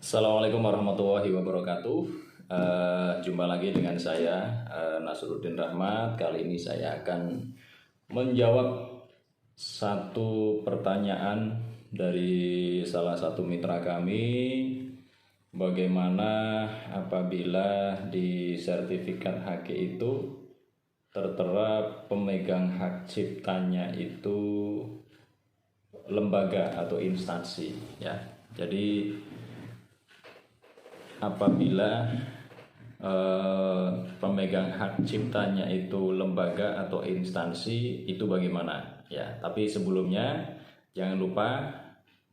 Assalamualaikum warahmatullahi wabarakatuh. Jumpa lagi dengan saya Nasruddin Rahmat. Kali ini saya akan menjawab satu pertanyaan dari salah satu mitra kami. Bagaimana apabila di sertifikat HQ itu tertera pemegang hak ciptanya itu lembaga atau instansi, ya. Jadi apabila pemegang hak ciptanya itu lembaga atau instansi, itu bagaimana, ya. Tapi sebelumnya jangan lupa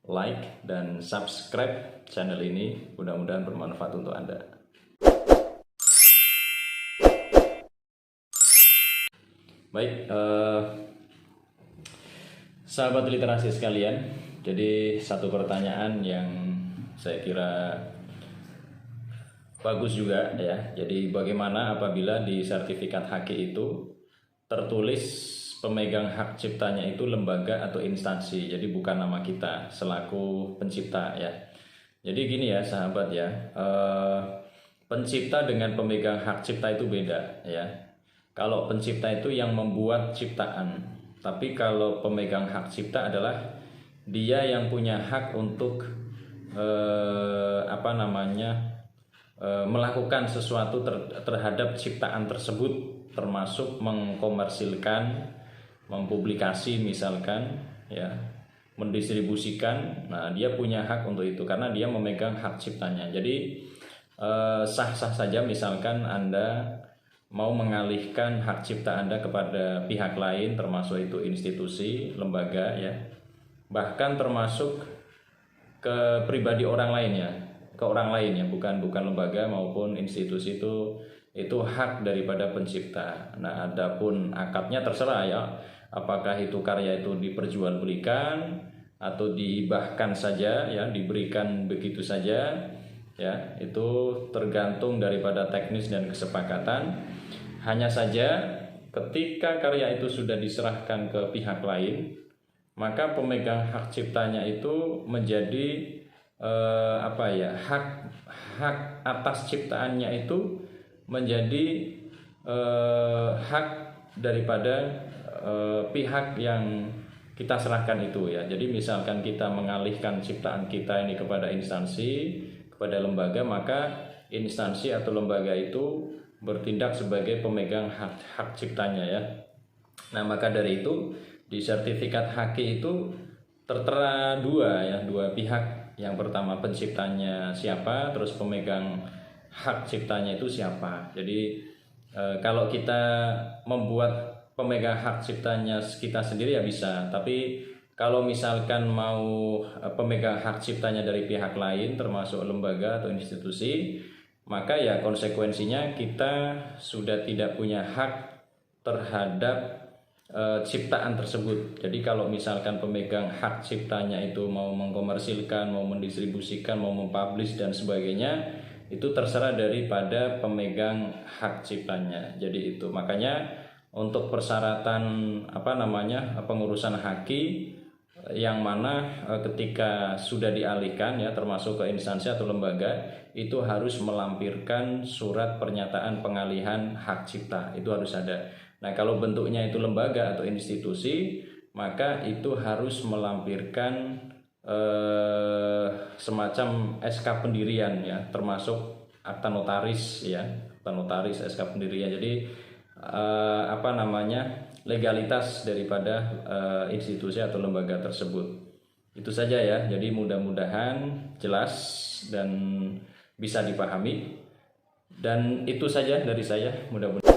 like dan subscribe channel ini, mudah-mudahan bermanfaat untuk Anda. Baik, sahabat literasi sekalian, jadi satu pertanyaan yang saya kira bagus juga, ya. Jadi bagaimana apabila di sertifikat HQ itu tertulis pemegang hak ciptanya itu lembaga atau instansi, jadi bukan nama kita selaku pencipta, ya. Jadi gini ya sahabat, ya, pencipta dengan pemegang hak cipta itu beda, ya. Kalau pencipta itu yang membuat ciptaan, tapi kalau pemegang hak cipta adalah dia yang punya hak untuk melakukan sesuatu terhadap ciptaan tersebut, termasuk mengkomersilkan, mempublikasi misalkan, ya, mendistribusikan. Nah, dia punya hak untuk itu karena dia memegang hak ciptanya. Jadi sah-sah saja misalkan Anda mau mengalihkan hak cipta Anda kepada pihak lain, termasuk itu institusi, lembaga, ya, bahkan termasuk ke pribadi orang lain, ya, ke orang lain, ya, bukan lembaga maupun institusi, itu hak daripada pencipta. Nah, adapun akadnya terserah, ya, apakah itu karya itu diperjualbelikan atau dihibahkan saja, ya, diberikan begitu saja, ya, itu tergantung daripada teknis dan kesepakatan. Hanya saja ketika karya itu sudah diserahkan ke pihak lain, maka pemegang hak ciptanya itu menjadi hak atas ciptaannya itu menjadi hak daripada pihak yang kita serahkan itu, ya. Jadi misalkan kita mengalihkan ciptaan kita ini kepada instansi, kepada lembaga, maka instansi atau lembaga itu bertindak sebagai pemegang hak ciptanya, ya. Nah, maka dari itu di sertifikat HQ itu tertera dua pihak. Yang pertama penciptanya siapa, terus pemegang hak ciptanya itu siapa. Jadi kalau kita membuat pemegang hak ciptanya kita sendiri ya bisa, tapi kalau misalkan mau pemegang hak ciptanya dari pihak lain, termasuk lembaga atau institusi, maka ya konsekuensinya kita sudah tidak punya hak terhadap ciptaan tersebut. Jadi kalau misalkan pemegang hak ciptanya itu mau mengkomersilkan, mau mendistribusikan, mau mempublish dan sebagainya, itu terserah daripada pemegang hak ciptanya. Jadi itu makanya untuk persyaratan pengurusan HQ yang mana ketika sudah dialihkan, ya, termasuk ke instansi atau lembaga, itu harus melampirkan surat pernyataan pengalihan hak cipta, itu harus ada. Nah, kalau bentuknya itu lembaga atau institusi, maka itu harus melampirkan semacam SK pendirian, ya, termasuk akta notaris, ya, akta notaris, SK pendirian. Jadi legalitas daripada institusi atau lembaga tersebut. Itu saja, ya. Jadi mudah-mudahan jelas dan bisa dipahami. Dan itu saja dari saya, mudah-mudahan.